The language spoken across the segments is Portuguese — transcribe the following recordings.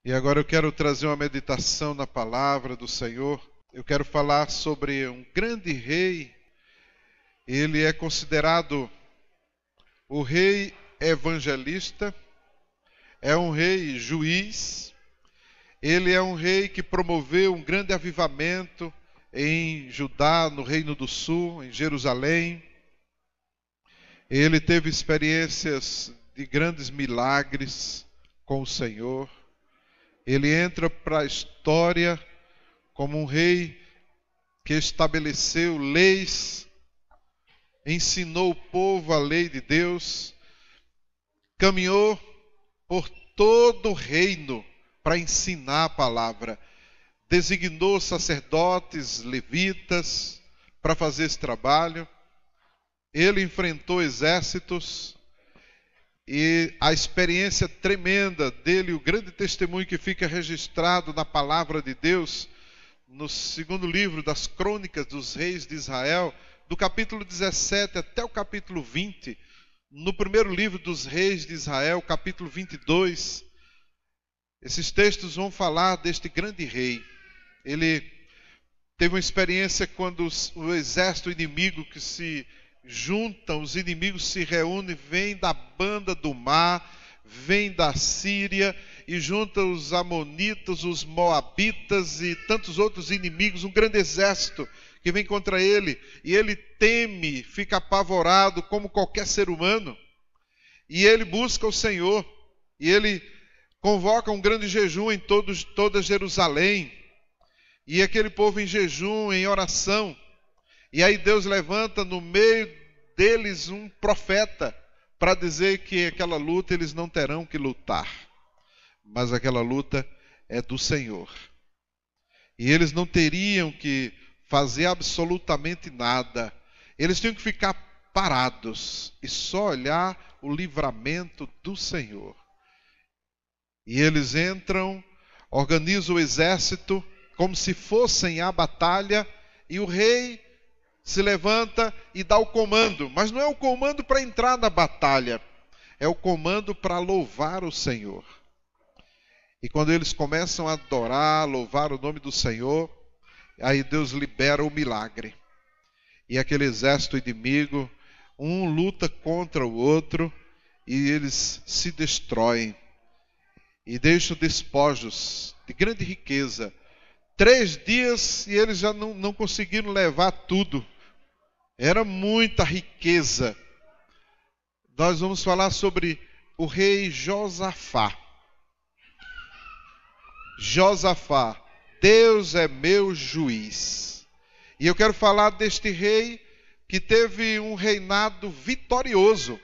E agora eu quero trazer uma meditação na palavra do Senhor. Eu quero falar sobre um grande rei. Ele é considerado o rei evangelista, é um rei juiz. Ele é um rei que promoveu um grande avivamento em Judá, no Reino do Sul, em Jerusalém. Ele teve experiências de grandes milagres com o Senhor. Ele entra para a história como um rei que estabeleceu leis, ensinou o povo a lei de Deus, caminhou por todo o reino para ensinar a palavra, designou sacerdotes, levitas para fazer esse trabalho. Ele enfrentou exércitos e a experiência tremenda dele, o grande testemunho que fica registrado na palavra de Deus, no segundo livro das Crônicas dos Reis de Israel, do capítulo 17 até o capítulo 20, no primeiro livro dos Reis de Israel, capítulo 22, esses textos vão falar deste grande rei. Ele teve uma experiência quando o exército inimigo que se juntam, os inimigos se reúnem, vêm da banda do mar, vêm da Síria e juntam os amonitas, os moabitas e tantos outros inimigos, um grande exército que vem contra ele, e ele teme, fica apavorado como qualquer ser humano, e ele busca o Senhor, e ele convoca um grande jejum em toda Jerusalém, e aquele povo em jejum, em oração. E aí Deus levanta no meio deles um profeta para dizer que aquela luta eles não terão que lutar, mas aquela luta é do Senhor. E eles não teriam que fazer absolutamente nada. Eles tinham que ficar parados e só olhar o livramento do Senhor. E eles entram, organizam o exército como se fossem à batalha, e o rei se levanta e dá o comando, mas não é o comando para entrar na batalha, é o comando para louvar o Senhor. E quando eles começam a adorar, louvar o nome do Senhor, aí Deus libera o milagre. E aquele exército inimigo, um luta contra o outro, e eles se destroem. E deixam despojos de grande riqueza. 3 dias e eles já não conseguiram levar tudo. Era muita riqueza. Nós vamos falar sobre o rei Josafá. Josafá, Deus é meu juiz. E eu quero falar deste rei que teve um reinado vitorioso,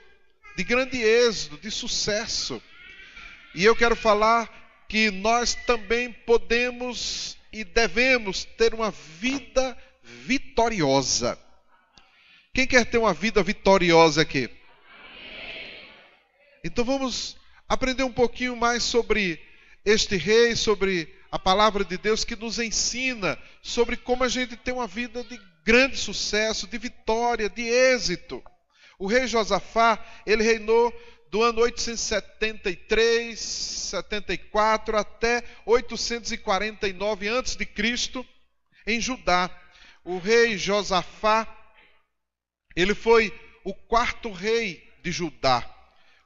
de grande êxito, de sucesso. E eu quero falar que nós também podemos e devemos ter uma vida vitoriosa. Quem quer ter uma vida vitoriosa aqui? Então vamos aprender um pouquinho mais sobre este rei, sobre a palavra de Deus que nos ensina sobre como a gente tem uma vida de grande sucesso, de vitória, de êxito. O rei Josafá, ele reinou do ano 873, 74 até 849 a.C. em Judá. O rei Josafá, ele foi o 4º rei de Judá.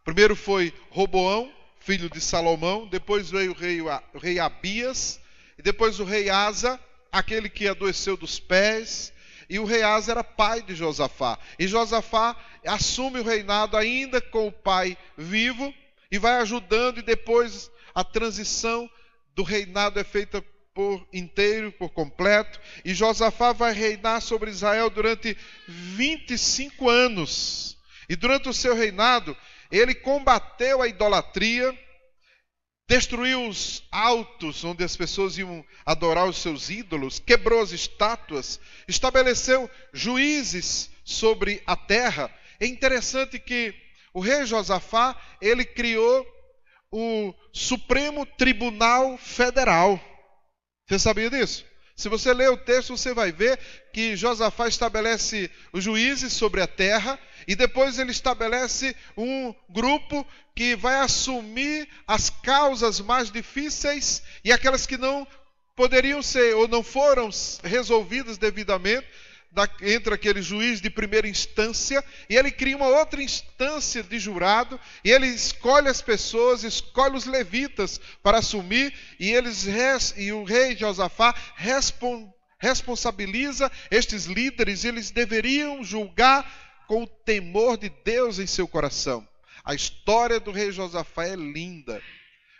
Primeiro foi Roboão, filho de Salomão, depois veio o rei Abias, e depois o rei Asa, aquele que adoeceu dos pés, e o rei Asa era pai de Josafá. E Josafá assume o reinado ainda com o pai vivo, e vai ajudando, e depois a transição do reinado é feita por inteiro, por completo, e Josafá vai reinar sobre Israel durante 25 anos. E durante o seu reinado, ele combateu a idolatria, destruiu os altos onde as pessoas iam adorar os seus ídolos, quebrou as estátuas, estabeleceu juízes sobre a terra. É interessante que o rei Josafá, ele criou o Supremo Tribunal Federal. Você sabia disso? Se você ler o texto, você vai ver que Josafá estabelece os juízes sobre a terra e depois ele estabelece um grupo que vai assumir as causas mais difíceis e aquelas que não poderiam ser ou não foram resolvidas devidamente entre aquele juiz de primeira instância, e ele cria uma outra instância de jurado, e ele escolhe as pessoas, escolhe os levitas para assumir, e o rei Josafá responsabiliza estes líderes, eles deveriam julgar com o temor de Deus em seu coração. A história do rei Josafá é linda.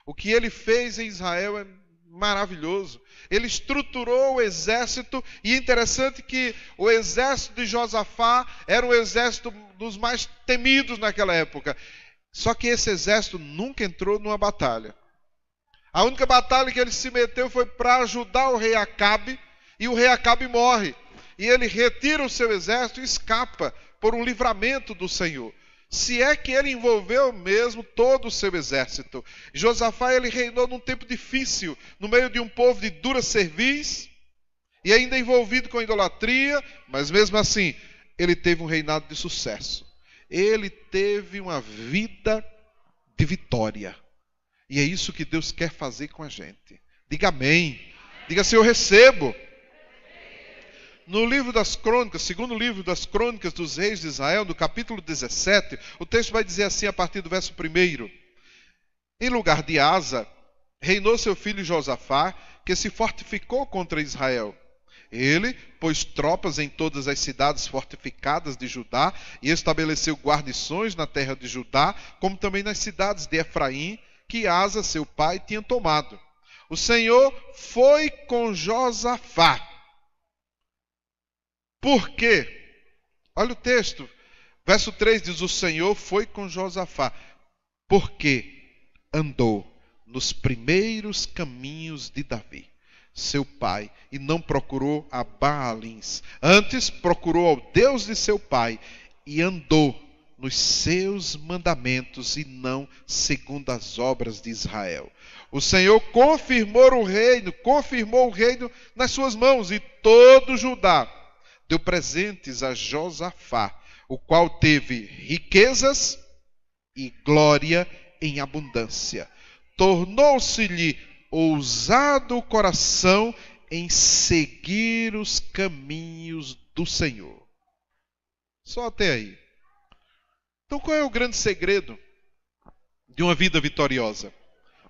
O que ele fez em Israel é maravilhoso. Ele estruturou o exército, e é interessante que o exército de Josafá era um exército dos mais temidos naquela época. Só que esse exército nunca entrou numa batalha. A única batalha que ele se meteu foi para ajudar o rei Acabe, e o rei Acabe morre. E ele retira o seu exército e escapa por um livramento do Senhor. Se é que ele envolveu mesmo todo o seu exército. Josafá, ele reinou num tempo difícil, no meio de um povo de dura cerviz, e ainda envolvido com idolatria, mas mesmo assim, ele teve um reinado de sucesso. Ele teve uma vida de vitória. E é isso que Deus quer fazer com a gente. Diga amém. Diga assim, eu recebo. No livro das crônicas, segundo livro das crônicas dos reis de Israel, no capítulo 17, o texto vai dizer assim a partir do verso 1. Em lugar de Asa, reinou seu filho Josafá, que se fortificou contra Israel. Ele pôs tropas em todas as cidades fortificadas de Judá e estabeleceu guarnições na terra de Judá, como também nas cidades de Efraim, que Asa, seu pai, tinha tomado. O Senhor foi com Josafá. Por quê? Olha o texto. Verso 3 diz, o Senhor foi com Josafá, porque andou nos primeiros caminhos de Davi, seu pai, e não procurou a Baalins. Antes procurou ao Deus de seu pai, e andou nos seus mandamentos, e não segundo as obras de Israel. O Senhor confirmou o reino nas suas mãos, e todo Judá deu presentes a Josafá, o qual teve riquezas e glória em abundância. Tornou-se-lhe ousado o coração em seguir os caminhos do Senhor. Só até aí. Então qual é o grande segredo de uma vida vitoriosa?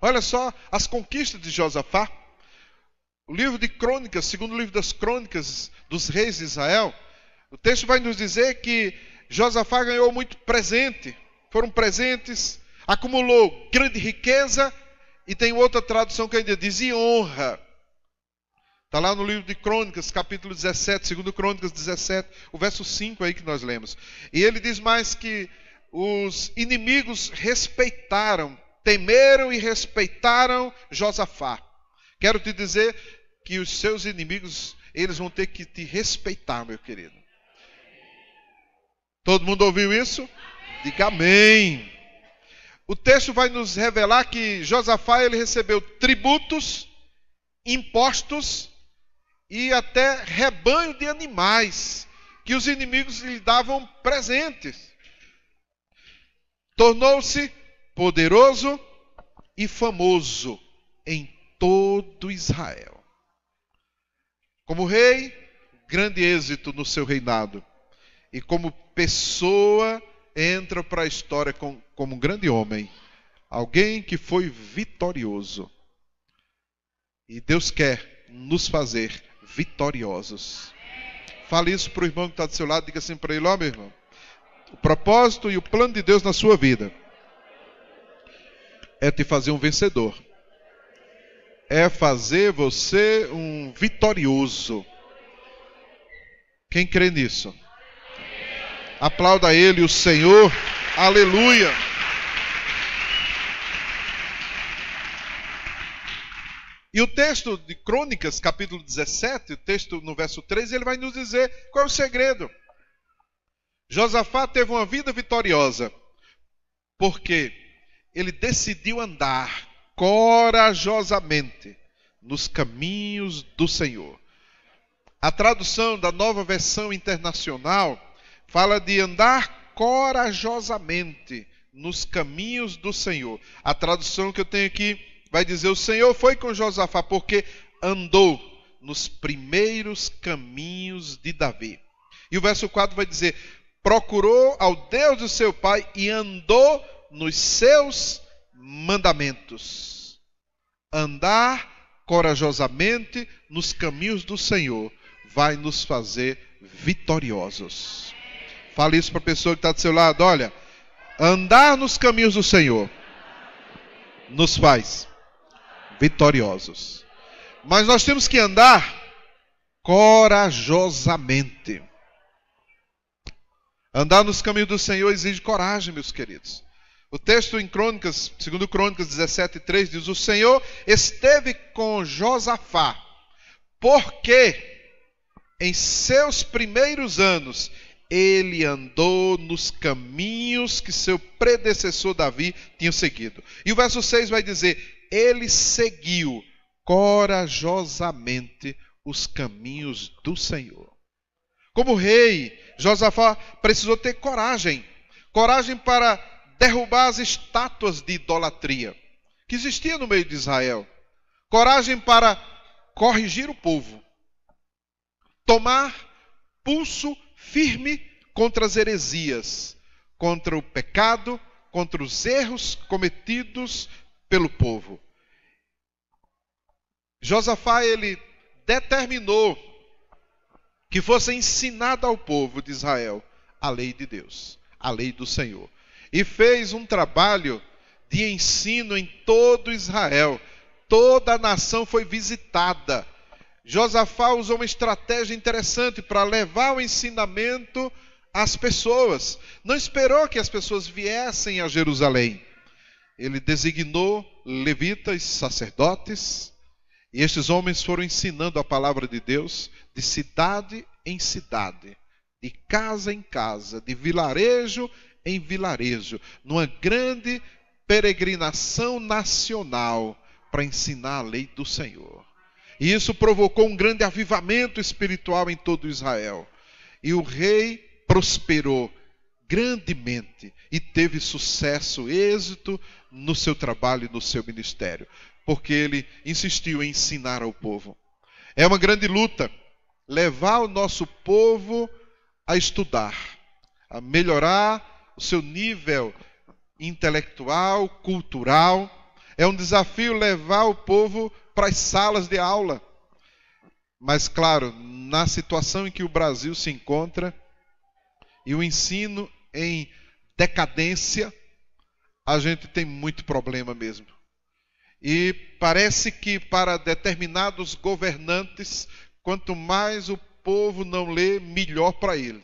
Olha só as conquistas de Josafá. O livro de Crônicas, segundo o livro das Crônicas dos reis de Israel, o texto vai nos dizer que Josafá ganhou muito presente. Foram presentes, acumulou grande riqueza, e tem outra tradução que ainda diz e honra. Está lá no livro de Crônicas, capítulo 17, segundo Crônicas 17, o verso 5 aí que nós lemos. E ele diz mais que os inimigos respeitaram, temeram e respeitaram Josafá. Quero te dizer que os seus inimigos, eles vão ter que te respeitar, meu querido. Todo mundo ouviu isso? Diga amém. O texto vai nos revelar que Josafá, ele recebeu tributos, impostos e até rebanho de animais que os inimigos lhe davam presentes. Tornou-se poderoso e famoso em todo Israel. Como rei, grande êxito no seu reinado. E como pessoa, entra para a história como um grande homem. Alguém que foi vitorioso. E Deus quer nos fazer vitoriosos. Fale isso para o irmão que está do seu lado. Diga assim para ele, ó meu irmão. O propósito e o plano de Deus na sua vida é te fazer um vencedor. É fazer você um vitorioso. Quem crê nisso? Aplauda ele, o Senhor. Aleluia. E o texto de Crônicas, capítulo 17, o texto no verso 3, ele vai nos dizer qual é o segredo. Josafá teve uma vida vitoriosa, porque ele decidiu andar corajosamente nos caminhos do Senhor. A tradução da Nova Versão Internacional fala de andar corajosamente nos caminhos do Senhor. A tradução que eu tenho aqui vai dizer: o Senhor foi com Josafá porque andou nos primeiros caminhos de Davi. E o verso 4 vai dizer: procurou ao Deus do seu pai e andou nos seus mandamentos. Andar corajosamente nos caminhos do Senhor vai nos fazer vitoriosos. Fale isso para a pessoa que está do seu lado: olha, andar nos caminhos do Senhor nos faz vitoriosos. Mas nós temos que andar corajosamente. Andar nos caminhos do Senhor exige coragem, meus queridos. O texto em Crônicas, 2 Crônicas 17:3 diz: o Senhor esteve com Josafá, porque em seus primeiros anos ele andou nos caminhos que seu predecessor Davi tinha seguido. E o verso 6 vai dizer: ele seguiu corajosamente os caminhos do Senhor. Como rei, Josafá precisou ter coragem. Coragem para derrubar as estátuas de idolatria que existiam no meio de Israel. Coragem para corrigir o povo. Tomar pulso firme contra as heresias, contra o pecado, contra os erros cometidos pelo povo. Josafá, ele determinou que fosse ensinada ao povo de Israel a lei de Deus, a lei do Senhor. E fez um trabalho de ensino em todo Israel. Toda a nação foi visitada. Josafá usou uma estratégia interessante para levar o ensinamento às pessoas. Não esperou que as pessoas viessem a Jerusalém. Ele designou levitas, sacerdotes, e estes homens foram ensinando a palavra de Deus de cidade em cidade, de casa em casa, de vilarejo em vilarejo, numa grande peregrinação nacional para ensinar a lei do Senhor. E isso provocou um grande avivamento espiritual em todo Israel. E o rei prosperou grandemente e teve sucesso, êxito no seu trabalho e no seu ministério, porque ele insistiu em ensinar ao povo. É uma grande luta levar o nosso povo a estudar, a melhorar o seu nível intelectual, cultural. É um desafio levar o povo para as salas de aula. Mas, claro, na situação em que o Brasil se encontra e o ensino em decadência, a gente tem muito problema mesmo. E parece que para determinados governantes, quanto mais o povo não lê, melhor para ele.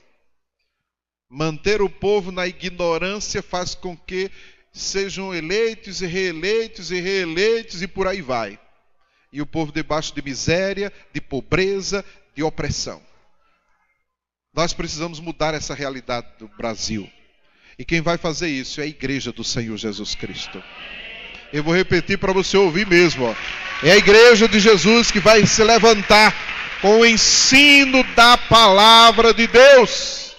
Manter o povo na ignorância faz com que sejam eleitos e reeleitos e reeleitos e por aí vai. E o povo debaixo de miséria, de pobreza, de opressão. Nós precisamos mudar essa realidade do Brasil. E quem vai fazer isso é a igreja do Senhor Jesus Cristo. Eu vou repetir para você ouvir mesmo. É a igreja de Jesus que vai se levantar com o ensino da palavra de Deus.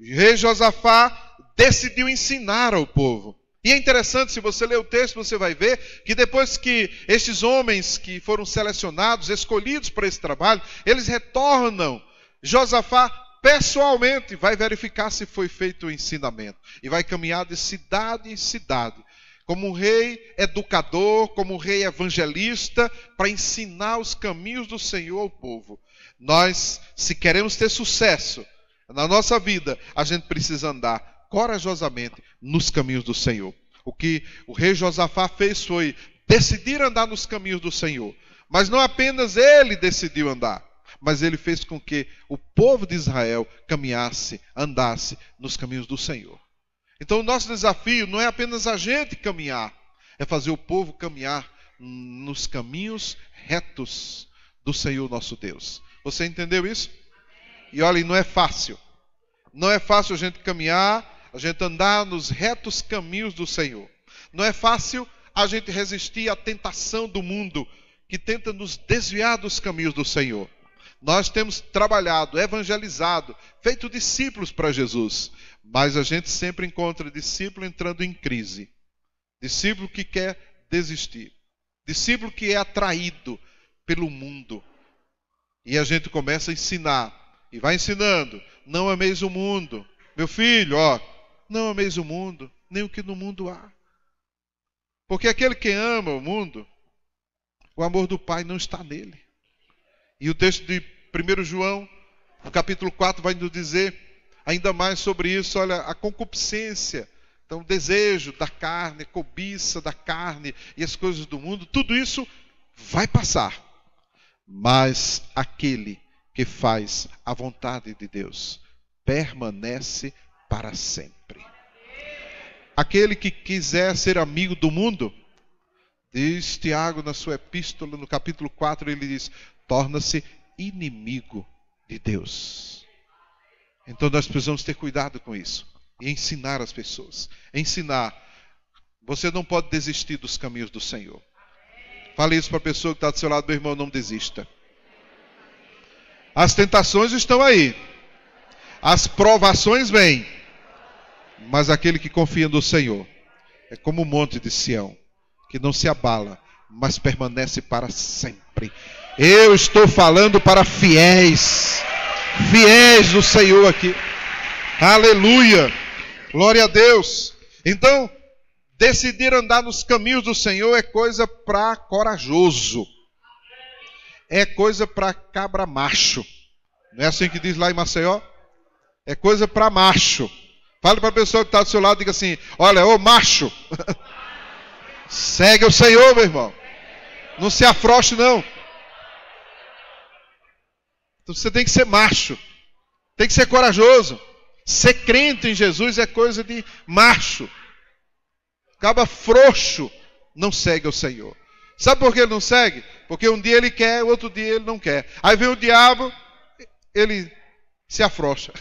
O rei Josafá decidiu ensinar ao povo. E é interessante, se você ler o texto, você vai ver que depois que estes homens que foram selecionados, escolhidos para esse trabalho, eles retornam. Josafá pessoalmente vai verificar se foi feito o ensinamento. E vai caminhar de cidade em cidade, como um rei educador, como um rei evangelista, para ensinar os caminhos do Senhor ao povo. Nós, se queremos ter sucesso na nossa vida, a gente precisa andar corajosamente nos caminhos do Senhor. O que o rei Josafá fez foi decidir andar nos caminhos do Senhor. Mas não apenas ele decidiu andar, mas ele fez com que o povo de Israel caminhasse, andasse nos caminhos do Senhor. Então o nosso desafio não é apenas a gente caminhar, é fazer o povo caminhar nos caminhos retos do Senhor nosso Deus. Você entendeu isso? E olha, não é fácil. Não é fácil a gente caminhar, a gente andar nos retos caminhos do Senhor. Não é fácil a gente resistir à tentação do mundo que tenta nos desviar dos caminhos do Senhor. Nós temos trabalhado, evangelizado, feito discípulos para Jesus, mas a gente sempre encontra discípulo entrando em crise, discípulo que quer desistir, discípulo que é atraído pelo mundo. E a gente começa a ensinar, e vai ensinando: não ameis o mundo. Meu filho, não ameis o mundo, nem o que no mundo há. Porque aquele que ama o mundo, o amor do Pai não está nele. E o texto de 1 João, no capítulo 4, vai nos dizer ainda mais sobre isso. Olha, a concupiscência, então o desejo da carne, a cobiça da carne e as coisas do mundo, tudo isso vai passar. Mas aquele que faz a vontade de Deus permanece para sempre. Aquele que quiser ser amigo do mundo, diz Tiago na sua epístola, no capítulo 4, ele diz: torna-se inimigo de Deus. Então nós precisamos ter cuidado com isso e ensinar as pessoas. Ensinar. Você não pode desistir dos caminhos do Senhor. Fale isso para a pessoa que está do seu lado: meu irmão, não desista. As tentações estão aí. As provações vêm. Mas aquele que confia no Senhor é como o monte de Sião, que não se abala, mas permanece para sempre. Eu estou falando para fiéis do Senhor aqui. Aleluia! Glória a Deus! Então, decidir andar nos caminhos do Senhor é coisa para corajoso. É coisa para cabra macho. Não é assim que diz lá em Maceió? É coisa para macho. Fale para a pessoa que está do seu lado e diga assim: olha, ô macho, segue o Senhor, meu irmão. Não se afrouxe, não. Então você tem que ser macho. Tem que ser corajoso. Ser crente em Jesus é coisa de macho. Acaba frouxo, não segue o Senhor. Sabe por que ele não segue? Porque um dia ele quer, outro dia ele não quer. Aí vem o diabo, ele se afrouxa.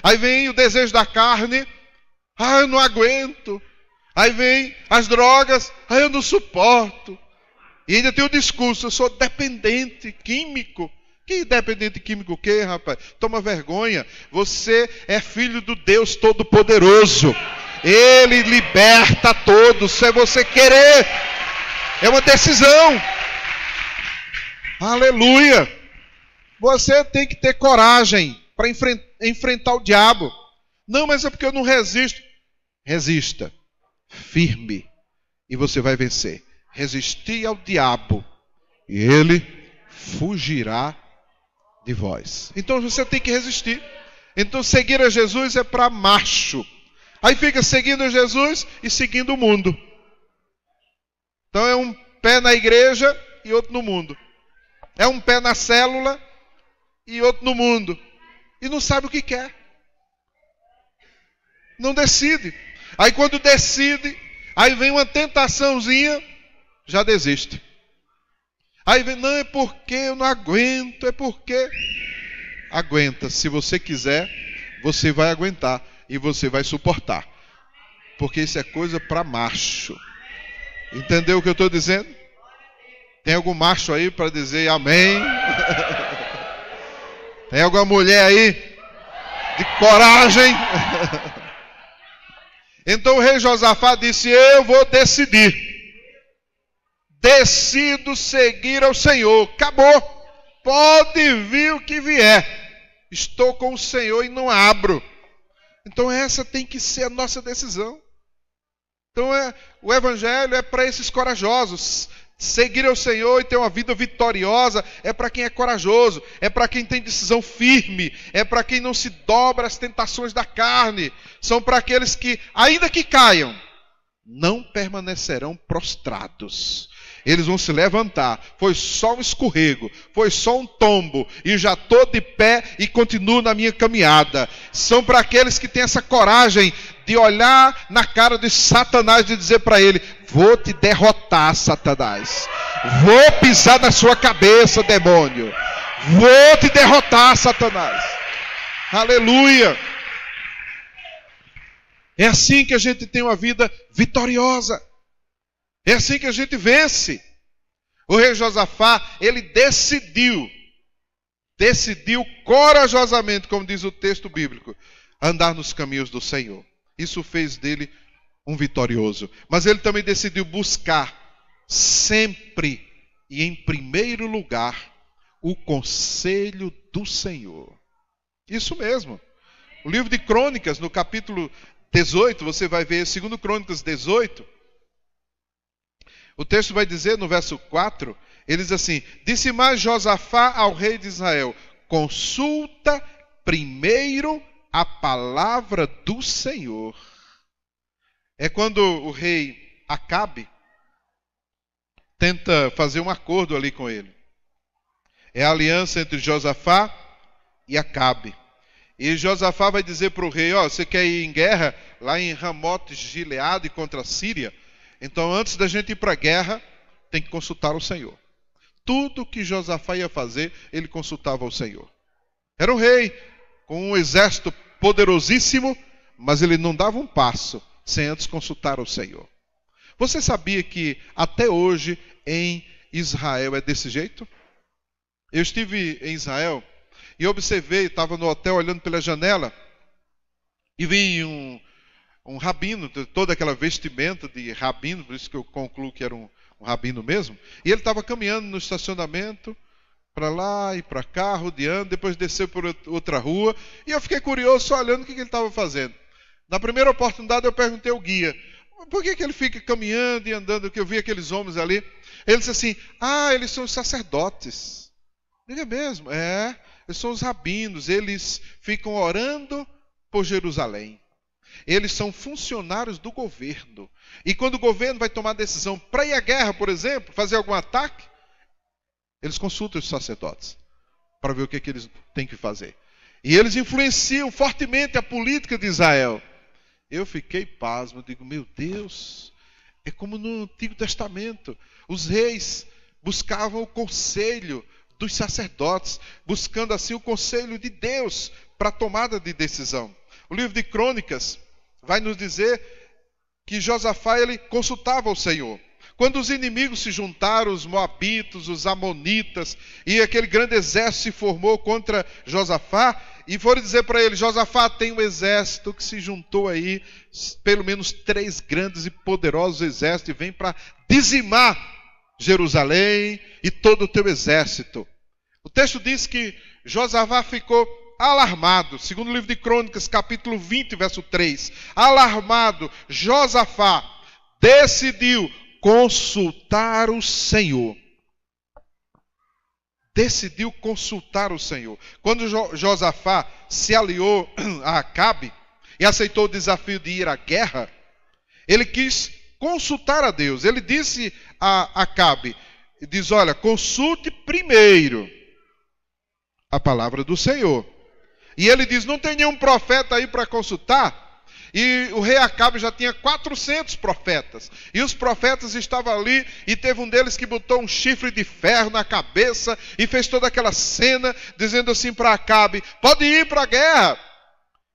Aí vem o desejo da carne: eu não aguento. Aí vem as drogas: eu não suporto. E ainda tem o discurso: eu sou dependente químico. Que dependente químico o quê, rapaz? Toma vergonha. Você é filho do Deus Todo-Poderoso. Ele liberta a todos. Se você querer, é uma decisão. Aleluia. Você tem que ter coragem para enfrentar o diabo. Não, mas é porque eu não resisto. Resista. Firme. E você vai vencer. Resistir ao diabo e ele fugirá de vós. Então você tem que resistir. Então seguir a Jesus é para macho. Aí fica seguindo Jesus e seguindo o mundo. Então é um pé na igreja e outro no mundo. É um pé na célula e outro no mundo. E não sabe o que quer. Não decide. Aí quando decide, aí vem uma tentaçãozinha, já desiste. Aí vem: não, é porque eu não aguento, é porque... Aguenta. Se você quiser, você vai aguentar e você vai suportar. Porque isso é coisa para macho. Entendeu o que eu estou dizendo? Tem algum macho aí para dizer amém? Tem alguma mulher aí de coragem? Então o rei Josafá disse: eu vou decidir. Decido seguir ao Senhor. Acabou. Pode vir o que vier. Estou com o Senhor e não abro. Então essa tem que ser a nossa decisão. Então o evangelho é para esses corajosos. Seguir ao Senhor e ter uma vida vitoriosa é para quem é corajoso, é para quem tem decisão firme, é para quem não se dobra às tentações da carne. São para aqueles que, ainda que caiam, não permanecerão prostrados. Eles vão se levantar. Foi só um escorrego, foi só um tombo, e já estou de pé e continuo na minha caminhada. São para aqueles que têm essa coragem de olhar na cara de Satanás e dizer para ele: vou te derrotar, Satanás. Vou pisar na sua cabeça, demônio. Vou te derrotar, Satanás. Aleluia. É assim que a gente tem uma vida vitoriosa. É assim que a gente vence. O rei Josafá, ele decidiu corajosamente, como diz o texto bíblico, andar nos caminhos do Senhor. Isso fez dele um vitorioso. Mas ele também decidiu buscar sempre e em primeiro lugar o conselho do Senhor. Isso mesmo. O livro de Crônicas, no capítulo 18, você vai ver, 2 Crônicas 18, o texto vai dizer no verso 4, ele diz assim: disse mais Josafá ao rei de Israel: consulta primeiro a palavra do Senhor. É quando o rei Acabe tenta fazer um acordo ali com ele. É a aliança entre Josafá e Acabe. E Josafá vai dizer para o rei: você quer ir em guerra lá em Ramote Gileade contra a Síria? Então, antes da gente ir para a guerra, tem que consultar o Senhor. Tudo que Josafá ia fazer, ele consultava o Senhor. Era um rei com um exército poderosíssimo, mas ele não dava um passo sem antes consultar o Senhor. Você sabia que até hoje em Israel é desse jeito? Eu estive em Israel e observei, estava no hotel olhando pela janela e vi um rabino, toda aquela vestimenta de rabino, por isso que eu concluo que era um rabino mesmo, e ele estava caminhando no estacionamento, para lá e para cá, rodeando, depois desceu por outra rua, e eu fiquei curioso só olhando o que ele estava fazendo. Na primeira oportunidade eu perguntei ao guia: por que ele fica caminhando e andando, que eu vi aqueles homens ali? Ele disse assim: eles são os sacerdotes. Diga mesmo, eles são os rabinos, eles ficam orando por Jerusalém. Eles são funcionários do governo. E quando o governo vai tomar decisão para ir à guerra, por exemplo, fazer algum ataque, eles consultam os sacerdotes para ver o que eles têm que fazer. E eles influenciam fortemente a política de Israel. Eu fiquei pasmo, digo: meu Deus, é como no Antigo Testamento. Os reis buscavam o conselho dos sacerdotes, buscando assim o conselho de Deus para a tomada de decisão. O livro de Crônicas vai nos dizer que Josafá, ele consultava o Senhor. Quando os inimigos se juntaram, os moabitas, os amonitas, e aquele grande exército se formou contra Josafá, e foram dizer para ele: Josafá, tem um exército que se juntou aí, pelo menos 3 grandes e poderosos exércitos, e vem para dizimar Jerusalém e todo o teu exército. O texto diz que Josafá ficou alarmado. Segundo o livro de Crônicas, capítulo 20, verso 3. Alarmado, Josafá decidiu consultar o Senhor. Decidiu consultar o Senhor. Quando Josafá se aliou a Acabe e aceitou o desafio de ir à guerra, ele quis consultar a Deus. Ele disse a Acabe, diz: olha, consulte primeiro a palavra do Senhor. E ele diz: não tem nenhum profeta aí para consultar? E o rei Acabe já tinha 400 profetas. E os profetas estavam ali, e teve um deles que botou um chifre de ferro na cabeça e fez toda aquela cena, dizendo assim para Acabe: pode ir para a guerra,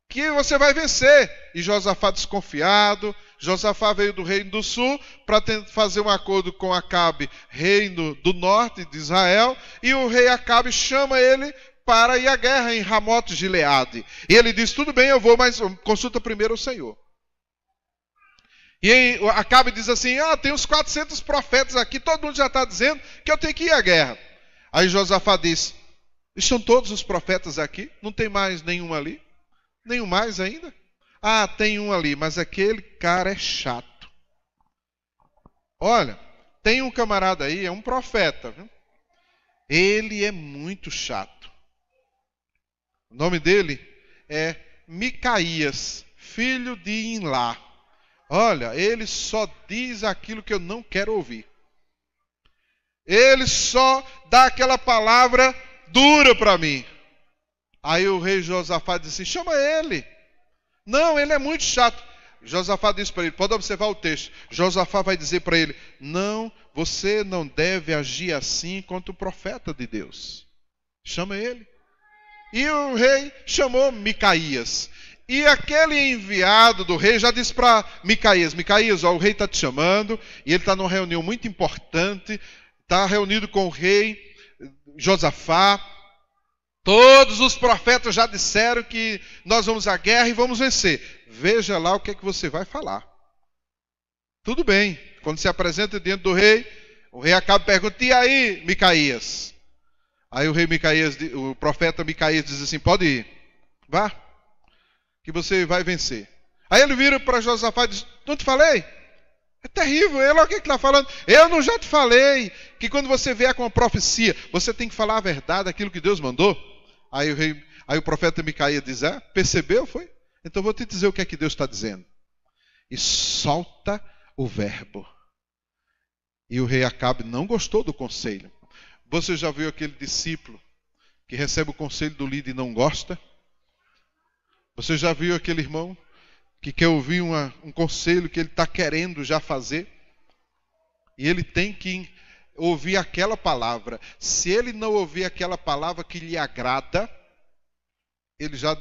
que você vai vencer. E Josafá desconfiado. Josafá veio do reino do sul para fazer um acordo com Acabe, reino do norte de Israel. E o rei Acabe chama ele para ir à guerra em Ramote Gileade. E ele diz: tudo bem, eu vou, mas consulta primeiro o Senhor. E Acabe diz assim: tem uns 400 profetas aqui, todo mundo já está dizendo que eu tenho que ir à guerra. Aí Josafá diz: estão todos os profetas aqui? Não tem mais nenhum ali? Nenhum mais ainda? Tem um ali, mas aquele cara é chato. Olha, tem um camarada aí, é um profeta, viu? Ele é muito chato. O nome dele é Micaías, filho de Imlá. Olha, ele só diz aquilo que eu não quero ouvir. Ele só dá aquela palavra dura para mim. Aí o rei Josafá disse: chama ele. Não, ele é muito chato. Josafá disse para ele, pode observar o texto. Josafá vai dizer para ele: não, você não deve agir assim contra o profeta de Deus. Chama ele. E o rei chamou Micaías. E aquele enviado do rei já disse para Micaías: Micaías, o rei está te chamando, e ele está numa reunião muito importante, está reunido com o rei Josafá. Todos os profetas já disseram que nós vamos à guerra e vamos vencer. Veja lá o que é que você vai falar. Tudo bem. Quando se apresenta diante do rei, o rei Acabe pergunta: e aí, Micaías? Aí o profeta Micaías diz assim: pode ir, vá, que você vai vencer. Aí ele vira para Josafá e diz: não te falei? É terrível, ele olha o que está falando. Eu não já te falei que quando você vier com uma profecia, você tem que falar a verdade, aquilo que Deus mandou? Aí o profeta Micaías diz: percebeu, foi? Então vou te dizer o que é que Deus está dizendo. E solta o verbo. E o rei Acabe não gostou do conselho. Você já viu aquele discípulo que recebe o conselho do líder e não gosta? Você já viu aquele irmão que quer ouvir um conselho que ele está querendo já fazer? E ele tem que ouvir aquela palavra. Se ele não ouvir aquela palavra que lhe agrada, ele já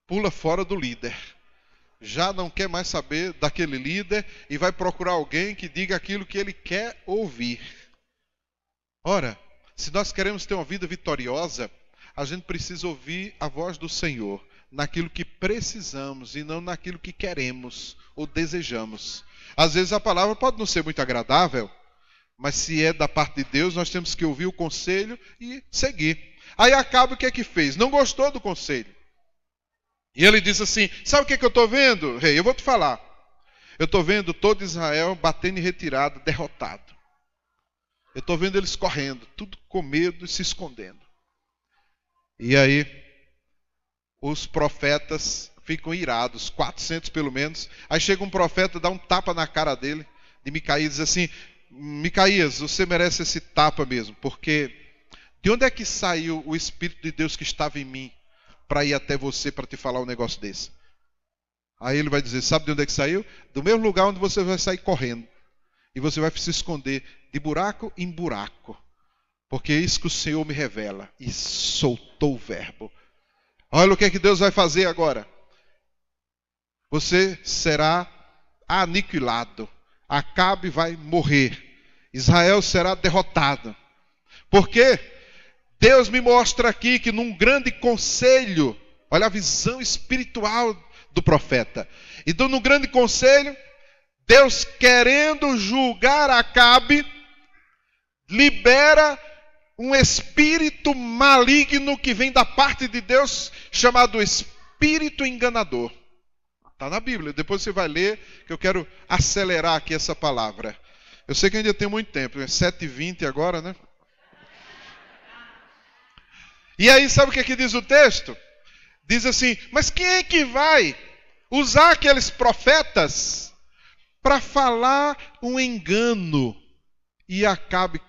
pula fora do líder. Já não quer mais saber daquele líder e vai procurar alguém que diga aquilo que ele quer ouvir. Ora, se nós queremos ter uma vida vitoriosa, a gente precisa ouvir a voz do Senhor naquilo que precisamos e não naquilo que queremos ou desejamos. Às vezes a palavra pode não ser muito agradável, mas se é da parte de Deus, nós temos que ouvir o conselho e seguir. Aí Acabe o que é que fez? Não gostou do conselho. E ele disse assim: sabe o que é que eu estou vendo, rei? Eu vou te falar. Eu estou vendo todo Israel batendo em retirada, derrotado. Eu estou vendo eles correndo, tudo com medo e se escondendo. E aí, os profetas ficam irados, 400 pelo menos. Aí chega um profeta, dá um tapa na cara dele, de Micaías, diz assim: Micaías, você merece esse tapa mesmo, porque de onde é que saiu o Espírito de Deus que estava em mim para ir até você para te falar um negócio desse? Aí ele vai dizer: sabe de onde é que saiu? Do mesmo lugar onde você vai sair correndo. E você vai se esconder de buraco em buraco. Porque é isso que o Senhor me revela. E soltou o verbo. Olha o que é que Deus vai fazer agora. Você será aniquilado. Acabe vai morrer. Israel será derrotado. Porque Deus me mostra aqui que num grande conselho, olha a visão espiritual do profeta. E no grande conselho, Deus, querendo julgar Acabe, libera um espírito maligno que vem da parte de Deus, chamado espírito enganador. Está na Bíblia, depois você vai ler, que eu quero acelerar aqui essa palavra. Eu sei que ainda tem muito tempo, é 7h20 agora, né? E aí, sabe o que é que diz o texto? Diz assim: mas quem é que vai usar aqueles profetas para falar um engano e Acabe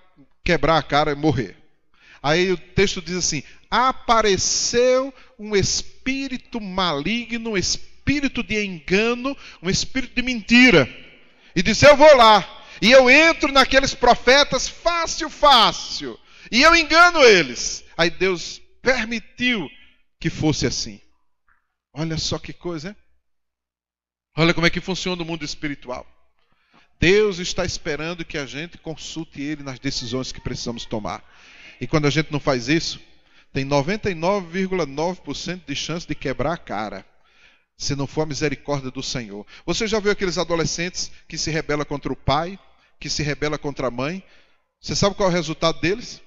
quebrar a cara e morrer? Aí o texto diz assim: apareceu um espírito maligno, um espírito de engano, um espírito de mentira. E disse: eu vou lá, e eu entro naqueles profetas fácil, e eu engano eles. Aí Deus permitiu que fosse assim. Olha só que coisa, hein? Olha como é que funciona o mundo espiritual. Deus está esperando que a gente consulte Ele nas decisões que precisamos tomar. E quando a gente não faz isso, tem 99,9% de chance de quebrar a cara, se não for a misericórdia do Senhor. Você já viu aqueles adolescentes que se rebelam contra o pai, que se rebelam contra a mãe? Você sabe qual é o resultado deles?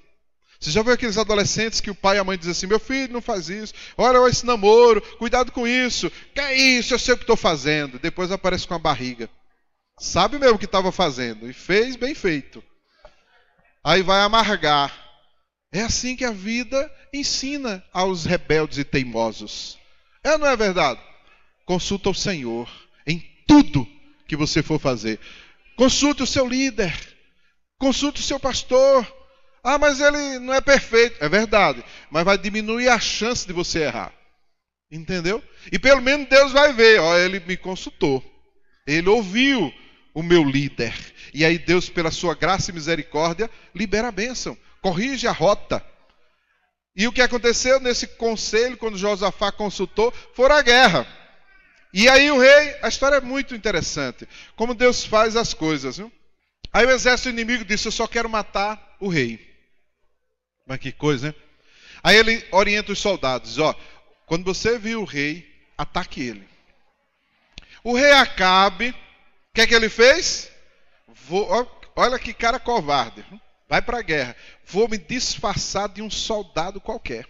Você já viu aqueles adolescentes que o pai e a mãe dizem assim: meu filho, não faz isso, olha esse namoro, cuidado com isso, que é isso, eu sei o que estou fazendo. Depois aparece com a barriga. Sabe mesmo o que estava fazendo, e fez bem feito. Aí vai amargar. É assim que a vida ensina aos rebeldes e teimosos. É ou não é verdade? Consulta o Senhor em tudo que você for fazer. Consulte o seu líder, consulte o seu pastor. Ah, mas ele não é perfeito. É verdade, mas vai diminuir a chance de você errar. Entendeu? E pelo menos Deus vai ver: ó, ele me consultou, ele ouviu o meu líder. E aí Deus, pela sua graça e misericórdia, libera a bênção, corrige a rota. E o que aconteceu nesse conselho, quando Josafá consultou, foi a guerra. E aí o rei, a história é muito interessante, como Deus faz as coisas, viu? Aí o exército inimigo disse: eu só quero matar o rei. Mas que coisa, né? Aí ele orienta os soldados: diz, ó, quando você viu o rei, ataque ele. O rei Acabe, o que é que ele fez? Olha que cara covarde. Vai para a guerra. Vou me disfarçar de um soldado qualquer.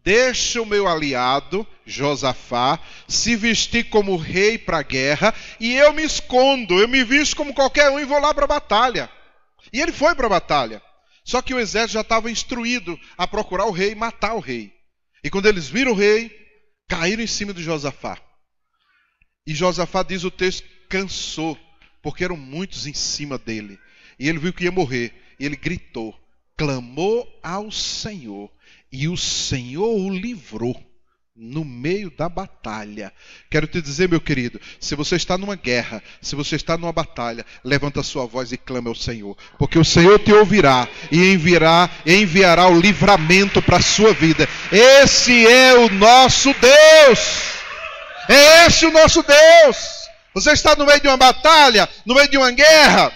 Deixa o meu aliado, Josafá, se vestir como rei para a guerra, e eu me escondo, eu me visto como qualquer um e vou lá para a batalha. E ele foi para a batalha. Só que o exército já estava instruído a procurar o rei e matar o rei. E quando eles viram o rei, caíram em cima de Josafá. E Josafá, diz o texto, cansou, porque eram muitos em cima dele. E ele viu que ia morrer. E ele gritou, clamou ao Senhor. E o Senhor o livrou no meio da batalha. Quero te dizer, meu querido, se você está numa guerra, se você está numa batalha, levanta a sua voz e clama ao Senhor. Porque o Senhor te ouvirá e enviará o livramento para a sua vida. Esse é o nosso Deus. É esse o nosso Deus. Você está no meio de uma batalha, no meio de uma guerra,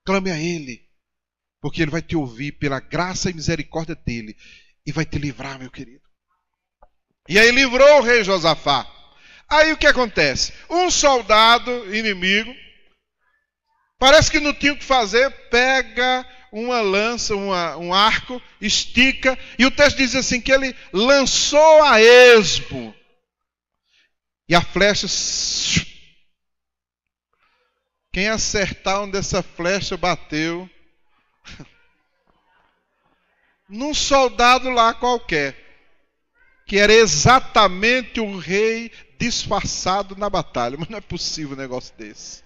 clame a Ele. Porque Ele vai te ouvir pela graça e misericórdia dEle. E vai te livrar, meu querido. E aí livrou o rei Josafá. Aí o que acontece? Um soldado inimigo, parece que não tinha o que fazer, pega uma lança, um arco, estica, e o texto diz assim, que ele lançou a esmo. E a flecha... Quem acertar onde essa flecha bateu... num soldado lá qualquer, que era exatamente o rei disfarçado na batalha. Mas não é possível um negócio desse.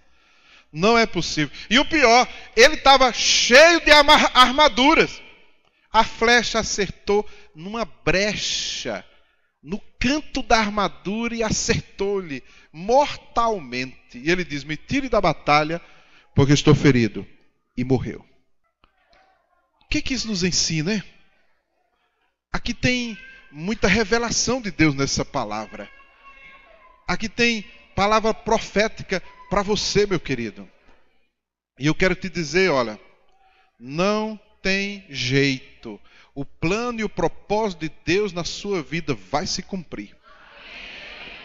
Não é possível. E o pior, ele estava cheio de armaduras. A flecha acertou numa brecha, no canto da armadura, e acertou-lhe mortalmente. E ele diz, me tire da batalha, porque estou ferido. E morreu. O que isso nos ensina, hein? Aqui tem muita revelação de Deus nessa palavra. Aqui tem palavra profética para você, meu querido. E eu quero te dizer, olha, não tem jeito. O plano e o propósito de Deus na sua vida vai se cumprir.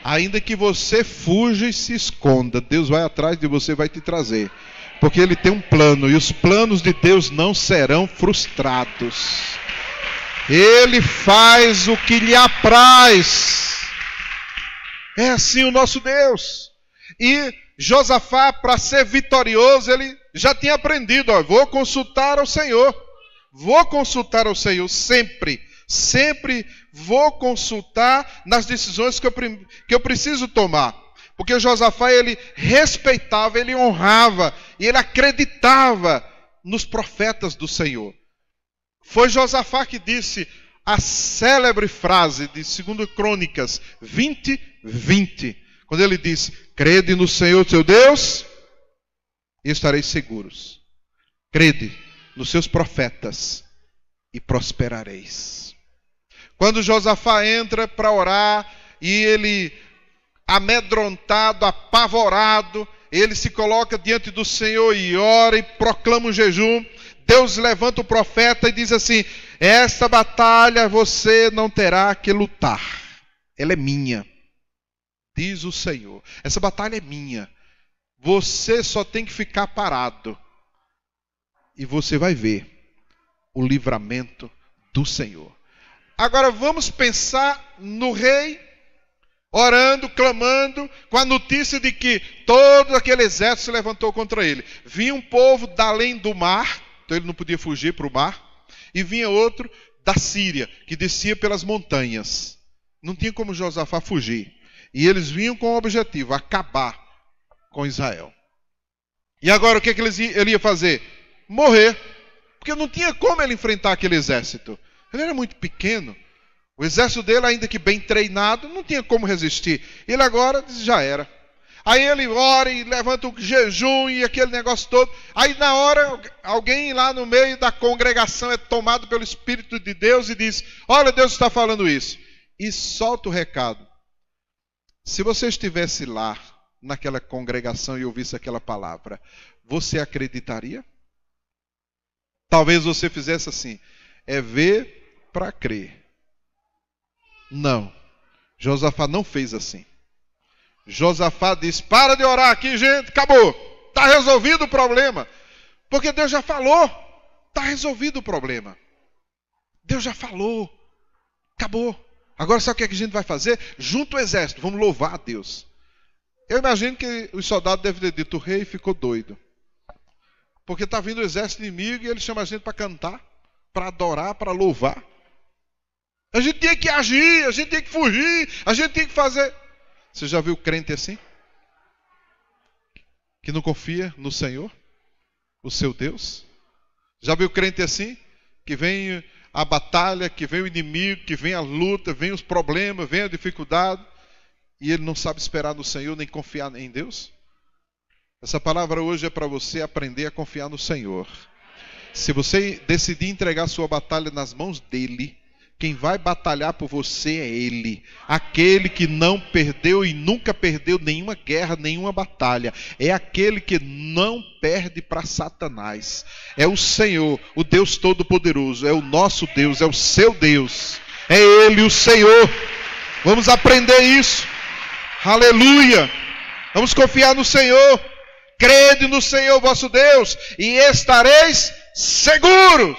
Ainda que você fuja e se esconda, Deus vai atrás de você e vai te trazer. Porque Ele tem um plano, e os planos de Deus não serão frustrados. Ele faz o que lhe apraz. É assim o nosso Deus. E Josafá, para ser vitorioso, ele já tinha aprendido, ó, vou consultar ao Senhor. Vou consultar ao Senhor sempre. Sempre vou consultar nas decisões que eu preciso tomar. Porque Josafá, ele respeitava, ele honrava, e ele acreditava nos profetas do Senhor. Foi Josafá que disse a célebre frase de 2 Crônicas 20:20. Quando ele disse, crede no Senhor seu Deus e estareis seguros. Crede nos seus profetas e prosperareis. Quando Josafá entra para orar e ele, amedrontado, apavorado, ele se coloca diante do Senhor e ora e proclama um jejum. Deus levanta o profeta e diz assim, esta batalha você não terá que lutar. Ela é minha, diz o Senhor. Essa batalha é minha. Você só tem que ficar parado. E você vai ver o livramento do Senhor. Agora vamos pensar no rei orando, clamando, com a notícia de que todo aquele exército se levantou contra ele. Vinha um povo da além do mar, então ele não podia fugir para o mar, e vinha outro da Síria, que descia pelas montanhas. Não tinha como Josafá fugir. E eles vinham com o objetivo, acabar com Israel. E agora o que ele ia fazer? Morrer. Porque não tinha como ele enfrentar aquele exército. Ele era muito pequeno. O exército dele, ainda que bem treinado, não tinha como resistir. Ele agora já era. Aí ele ora e levanta o jejum e aquele negócio todo. Aí na hora, alguém lá no meio da congregação é tomado pelo Espírito de Deus e diz, olha, Deus está falando isso. E solta o recado. Se você estivesse lá, naquela congregação, e ouvisse aquela palavra, você acreditaria? Talvez você fizesse assim, é ver para crer. Não, Josafá não fez assim. Josafá disse, para de orar aqui, gente, acabou. Está resolvido o problema. Porque Deus já falou, está resolvido o problema. Deus já falou, acabou. Agora sabe o que a gente vai fazer? Junto o exército, vamos louvar a Deus. Eu imagino que os soldados devem ter dito, o rei ficou doido. Porque está vindo o exército inimigo e ele chama a gente para cantar, para adorar, para louvar. A gente tem que agir, a gente tem que fugir, a gente tem que fazer. Você já viu crente assim? Que não confia no Senhor, o seu Deus? Já viu crente assim? Que vem a batalha, que vem o inimigo, que vem a luta, vem os problemas, vem a dificuldade, e ele não sabe esperar no Senhor nem confiar em Deus? Essa palavra hoje é para você aprender a confiar no Senhor. Se você decidir entregar sua batalha nas mãos dele, quem vai batalhar por você é Ele. Aquele que não perdeu e nunca perdeu nenhuma guerra, nenhuma batalha. É aquele que não perde para Satanás. É o Senhor, o Deus Todo-Poderoso. É o nosso Deus, é o seu Deus. É Ele, o Senhor. Vamos aprender isso. Aleluia. Vamos confiar no Senhor. Crede no Senhor vosso Deus e estareis seguros.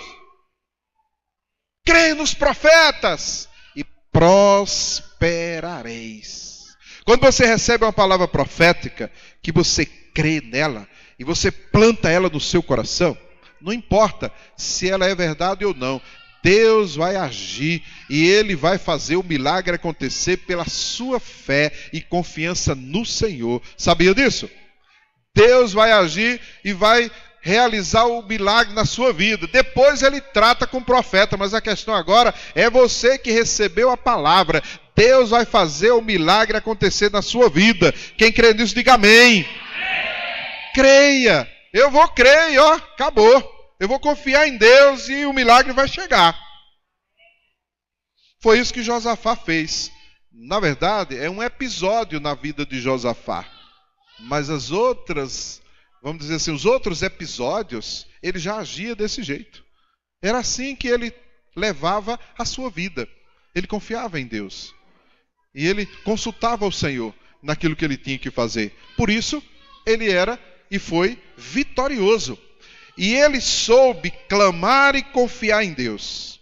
Creia nos profetas e prosperareis. Quando você recebe uma palavra profética, que você crê nela e você planta ela no seu coração, não importa se ela é verdade ou não, Deus vai agir e Ele vai fazer o milagre acontecer pela sua fé e confiança no Senhor. Sabia disso? Deus vai agir e vai realizar o milagre na sua vida. Depois ele trata com o profeta, mas a questão agora é você que recebeu a palavra. Deus vai fazer o milagre acontecer na sua vida. Quem crê nisso, diga amém. Creia. Eu vou crer, ó, acabou. Eu vou confiar em Deus e o milagre vai chegar. Foi isso que Josafá fez. Na verdade, é um episódio na vida de Josafá. Mas as outras, vamos dizer assim, os outros episódios, ele já agia desse jeito. Era assim que ele levava a sua vida. Ele confiava em Deus. E ele consultava o Senhor naquilo que ele tinha que fazer. Por isso, ele era e foi vitorioso. E ele soube clamar e confiar em Deus.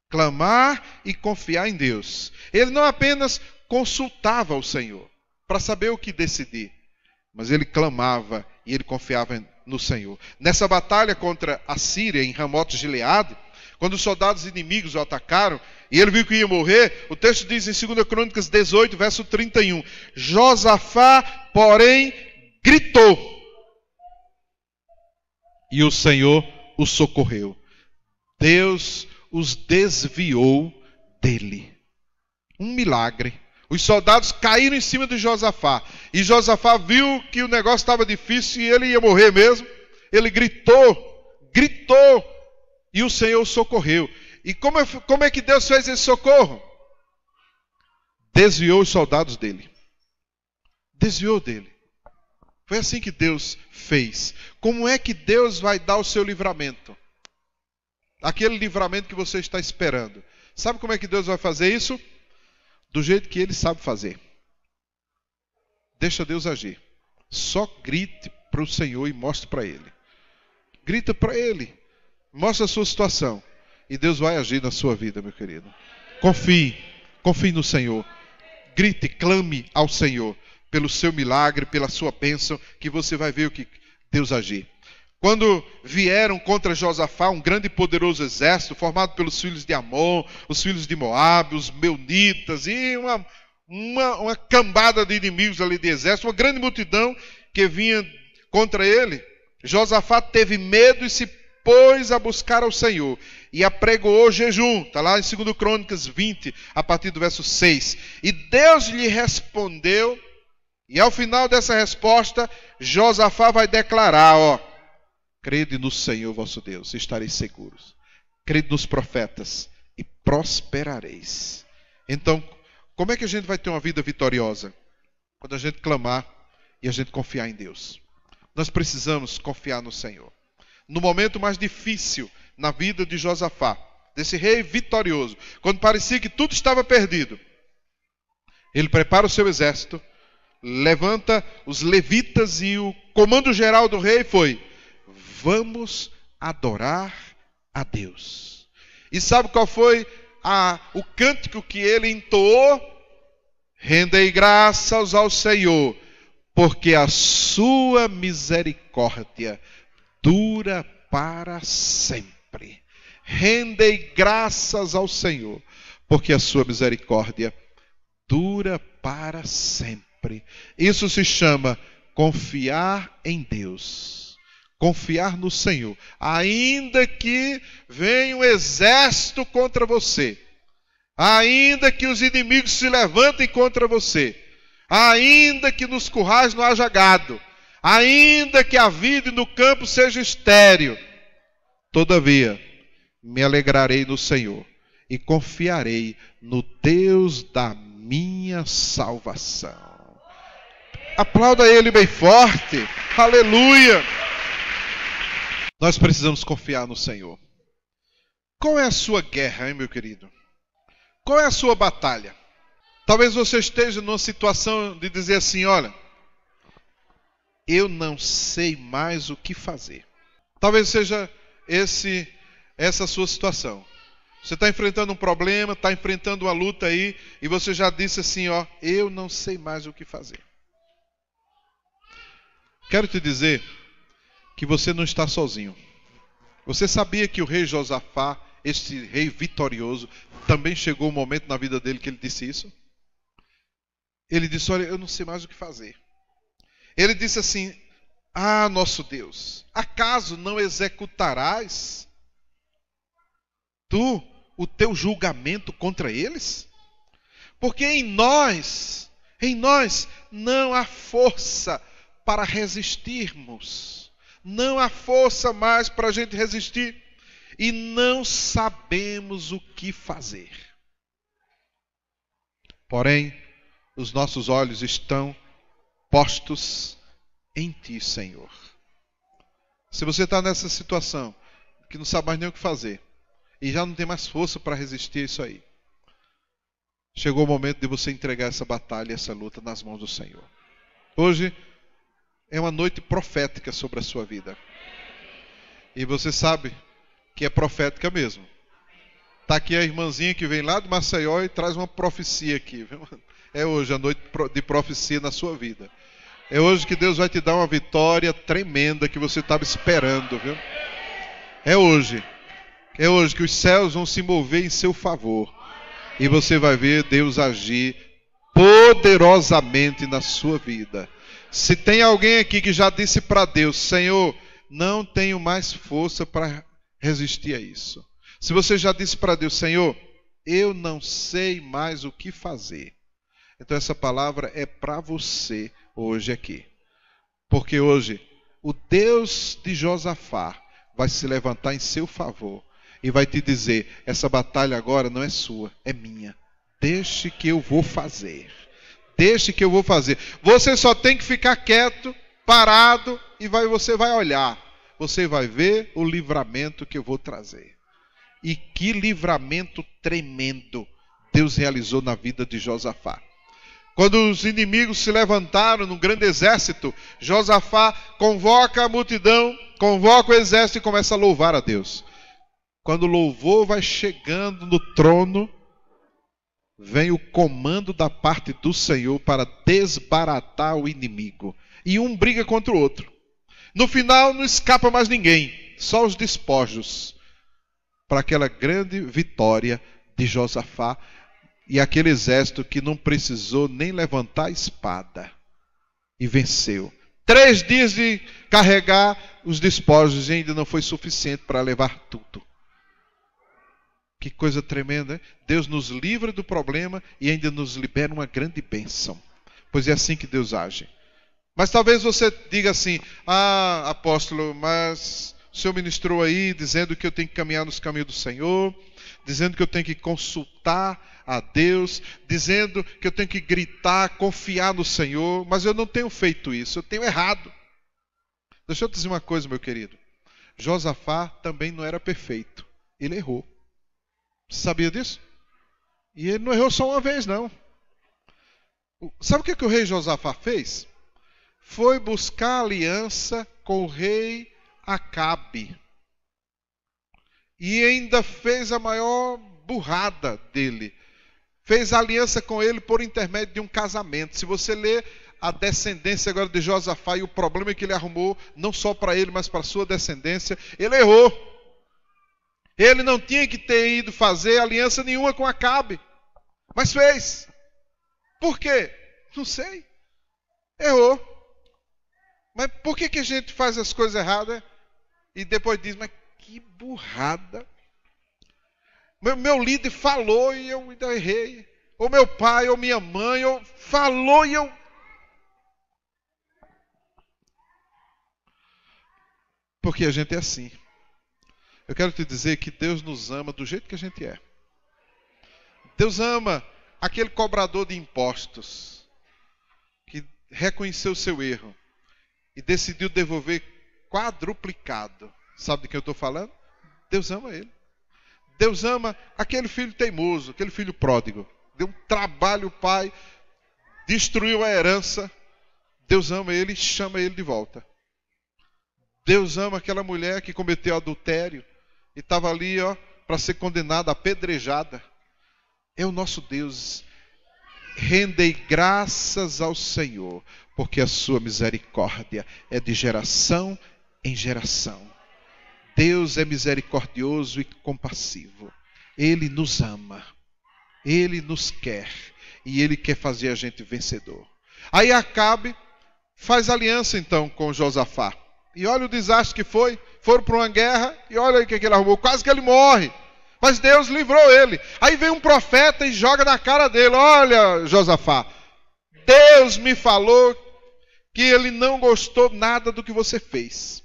Clamar e confiar em Deus. Ele não apenas consultava o Senhor para saber o que decidir. Mas ele clamava e ele confiava no Senhor. Nessa batalha contra a Síria, em Ramote-Gileade, quando os soldados inimigos o atacaram, e ele viu que ia morrer, o texto diz em 2 Crônicas 18, verso 31, Josafá, porém, gritou, e o Senhor o socorreu. Deus os desviou dele. Um milagre. Os soldados caíram em cima de Josafá. E Josafá viu que o negócio estava difícil e ele ia morrer mesmo. Ele gritou. E o Senhor o socorreu. E como é que Deus fez esse socorro? Desviou os soldados dele. Desviou dele. Foi assim que Deus fez. Como é que Deus vai dar o seu livramento? Aquele livramento que você está esperando. Sabe como é que Deus vai fazer isso? Do jeito que Ele sabe fazer. Deixa Deus agir. Só grite para o Senhor e mostre para Ele. Grita para Ele. Mostre a sua situação. E Deus vai agir na sua vida, meu querido. Confie no Senhor. Grite, clame ao Senhor. Pelo seu milagre, pela sua bênção, que você vai ver o que Deus agir. Quando vieram contra Josafá um grande e poderoso exército, formado pelos filhos de Amon, os filhos de Moabe, os meunitas, e uma cambada de inimigos ali de exército, uma grande multidão que vinha contra ele, Josafá teve medo e se pôs a buscar ao Senhor, e apregoou jejum, está lá em 2 Crônicas 20, a partir do verso 6. E Deus lhe respondeu, e ao final dessa resposta, Josafá vai declarar, crede no Senhor vosso Deus, estareis seguros. Crede nos profetas e prosperareis. Então, como é que a gente vai ter uma vida vitoriosa? Quando a gente clamar e a gente confiar em Deus. Nós precisamos confiar no Senhor. No momento mais difícil na vida de Josafá, desse rei vitorioso, quando parecia que tudo estava perdido, ele prepara o seu exército, levanta os levitas e o comando geral do rei foi: vamos adorar a Deus. E sabe qual foi o cântico que ele entoou? Rendei graças ao Senhor, porque a sua misericórdia dura para sempre. Rendei graças ao Senhor, porque a sua misericórdia dura para sempre. Isso se chama confiar em Deus. Confiar no Senhor. Ainda que venha um exército contra você, ainda que os inimigos se levantem contra você, ainda que nos currais não haja gado, ainda que a vida no campo seja estéril, todavia me alegrarei no Senhor e confiarei no Deus da minha salvação. Aplauda Ele bem forte. Aleluia! Nós precisamos confiar no Senhor. Qual é a sua guerra, hein, meu querido? Qual é a sua batalha? Talvez você esteja numa situação de dizer assim: olha, eu não sei mais o que fazer. Talvez seja essa sua situação. Você está enfrentando um problema, está enfrentando uma luta aí, e você já disse assim: ó, eu não sei mais o que fazer. Quero te dizer que você não está sozinho. Você sabia que o rei Josafá, este rei vitorioso, também chegou um momento na vida dele que ele disse isso? Ele disse: olha, eu não sei mais o que fazer. Ele disse assim: ah, nosso Deus, acaso não executarás tu o teu julgamento contra eles? Porque em nós não há força para resistirmos. Não há força mais para a gente resistir. E não sabemos o que fazer. Porém, os nossos olhos estão postos em Ti, Senhor. Se você está nessa situação, que não sabe mais nem o que fazer, e já não tem mais força para resistir a isso aí, chegou o momento de você entregar essa batalha, essa luta nas mãos do Senhor. Hoje é uma noite profética sobre a sua vida. E você sabe que é profética mesmo. Está aqui a irmãzinha que vem lá de Maceió e traz uma profecia aqui. Viu? É hoje a noite de profecia na sua vida. É hoje que Deus vai te dar uma vitória tremenda que você estava esperando. Viu? É hoje. É hoje que os céus vão se mover em seu favor. E você vai ver Deus agir poderosamente na sua vida. Se tem alguém aqui que já disse para Deus: Senhor, não tenho mais força para resistir a isso. Se você já disse para Deus: Senhor, eu não sei mais o que fazer. Então essa palavra é para você hoje aqui. Porque hoje o Deus de Josafá vai se levantar em seu favor e vai te dizer: essa batalha agora não é sua, é minha. Deixe que eu vou fazer. Deixe que eu vou fazer. Você só tem que ficar quieto, parado, e você vai olhar. Você vai ver o livramento que eu vou trazer. E que livramento tremendo Deus realizou na vida de Josafá. Quando os inimigos se levantaram num grande exército, Josafá convoca a multidão, convoca o exército e começa a louvar a Deus. Quando o louvor vai chegando no trono, vem o comando da parte do Senhor para desbaratar o inimigo. E um briga contra o outro. No final não escapa mais ninguém, só os despojos, para aquela grande vitória de Josafá e aquele exército que não precisou nem levantar a espada e venceu. 3 dias de carregar os despojos e ainda não foi suficiente para levar tudo. Que coisa tremenda, hein? Deus nos livra do problema e ainda nos libera uma grande bênção. Pois é assim que Deus age. Mas talvez você diga assim: ah, apóstolo, mas o senhor ministrou aí dizendo que eu tenho que caminhar nos caminhos do Senhor, dizendo que eu tenho que consultar a Deus, dizendo que eu tenho que gritar, confiar no Senhor, mas eu não tenho feito isso, eu tenho errado. Deixa eu te dizer uma coisa, meu querido. Josafá também não era perfeito. Ele errou. Você sabia disso? E ele não errou só uma vez, não. Sabe o que o rei Josafá fez? Foi buscar aliança com o rei Acabe. E ainda fez a maior burrada dele. Fez aliança com ele por intermédio de um casamento. Se você ler a descendência agora de Josafá e o problema que ele arrumou, não só para ele, mas para a sua descendência, ele errou. Ele não tinha que ter ido fazer aliança nenhuma com Acabe. Mas fez. Por quê? Não sei. Errou. Mas por que a gente faz as coisas erradas e depois diz, mas que burrada. Meu líder falou e eu ainda errei. Ou meu pai, ou minha mãe, falou e eu... Porque a gente é assim. Eu quero te dizer que Deus nos ama do jeito que a gente é. Deus ama aquele cobrador de impostos que reconheceu o seu erro e decidiu devolver quadruplicado. Sabe de quem eu estou falando? Deus ama ele. Deus ama aquele filho teimoso, aquele filho pródigo. Deu um trabalho o pai, destruiu a herança. Deus ama ele e chama ele de volta. Deus ama aquela mulher que cometeu adultério e estava ali, para ser condenada, apedrejada. É o nosso Deus. Rendei graças ao Senhor, porque a sua misericórdia é de geração em geração. Deus é misericordioso e compassivo. Ele nos ama. Ele nos quer. E Ele quer fazer a gente vencedor. Aí Acabe faz aliança então com Josafá. E olha o desastre que foi. Foram para uma guerra e olha aí o que ele arrumou. Quase que ele morre. Mas Deus livrou ele. Aí vem um profeta e joga na cara dele. Olha, Josafá, Deus me falou que ele não gostou nada do que você fez.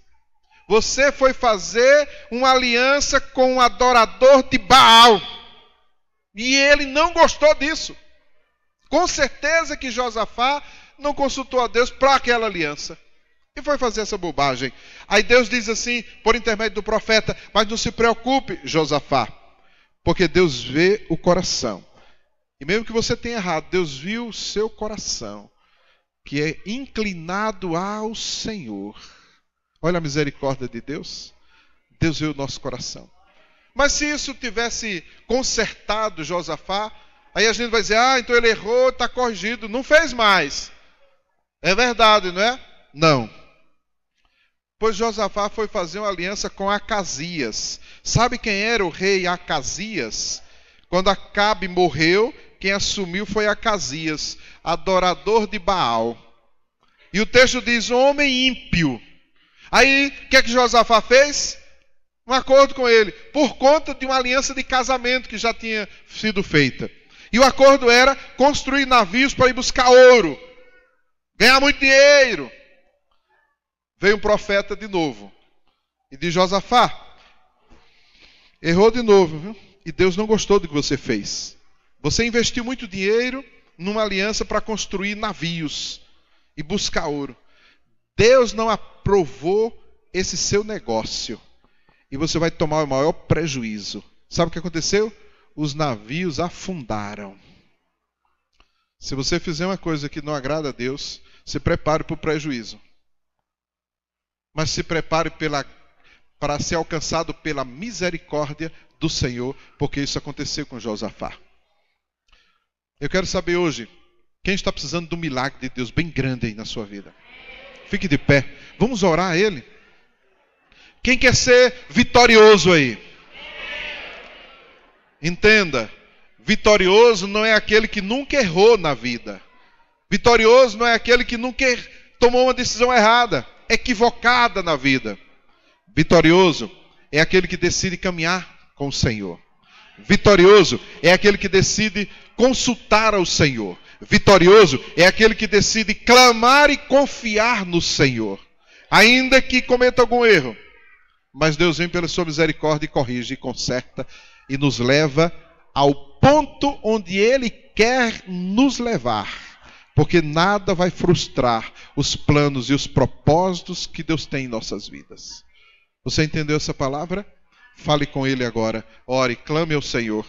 Você foi fazer uma aliança com um adorador de Baal. E ele não gostou disso. Com certeza que Josafá não consultou a Deus para aquela aliança. E foi fazer essa bobagem. Aí Deus diz assim, por intermédio do profeta, mas não se preocupe, Josafá, porque Deus vê o coração. E mesmo que você tenha errado, Deus viu o seu coração, que é inclinado ao Senhor. Olha a misericórdia de Deus. Deus vê o nosso coração. Mas se isso tivesse consertado Josafá, aí a gente vai dizer, então ele errou, está corrigido, não fez mais. É verdade, não é? Não. Pois Josafá foi fazer uma aliança com Acasias. Sabe quem era o rei Acasias? Quando Acabe morreu, quem assumiu foi Acasias, adorador de Baal. E o texto diz, homem ímpio. Aí, o que Josafá fez? Um acordo com ele, por conta de uma aliança de casamento que já tinha sido feita. E o acordo era construir navios para ir buscar ouro, ganhar muito dinheiro. Veio um profeta de novo e diz, Josafá, errou de novo, viu? E Deus não gostou do que você fez. Você investiu muito dinheiro numa aliança para construir navios e buscar ouro. Deus não aprovou esse seu negócio. E você vai tomar o maior prejuízo. Sabe o que aconteceu? Os navios afundaram. Se você fizer uma coisa que não agrada a Deus, se prepare para o prejuízo. Mas se prepare para ser alcançado pela misericórdia do Senhor, porque isso aconteceu com Josafá. Eu quero saber hoje, quem está precisando de um milagre de Deus bem grande aí na sua vida? Fique de pé. Vamos orar a Ele? Quem quer ser vitorioso aí? Entenda, vitorioso não é aquele que nunca errou na vida. Vitorioso não é aquele que nunca tomou uma decisão errada, equivocada na vida. Vitorioso é aquele que decide caminhar com o Senhor. Vitorioso é aquele que decide consultar ao Senhor. Vitorioso é aquele que decide clamar e confiar no Senhor. Ainda que cometa algum erro, mas Deus vem pela sua misericórdia e corrige e conserta e nos leva ao ponto onde Ele quer nos levar. Porque nada vai frustrar os planos e os propósitos que Deus tem em nossas vidas. Você entendeu essa palavra? Fale com Ele agora. Ore, clame ao Senhor.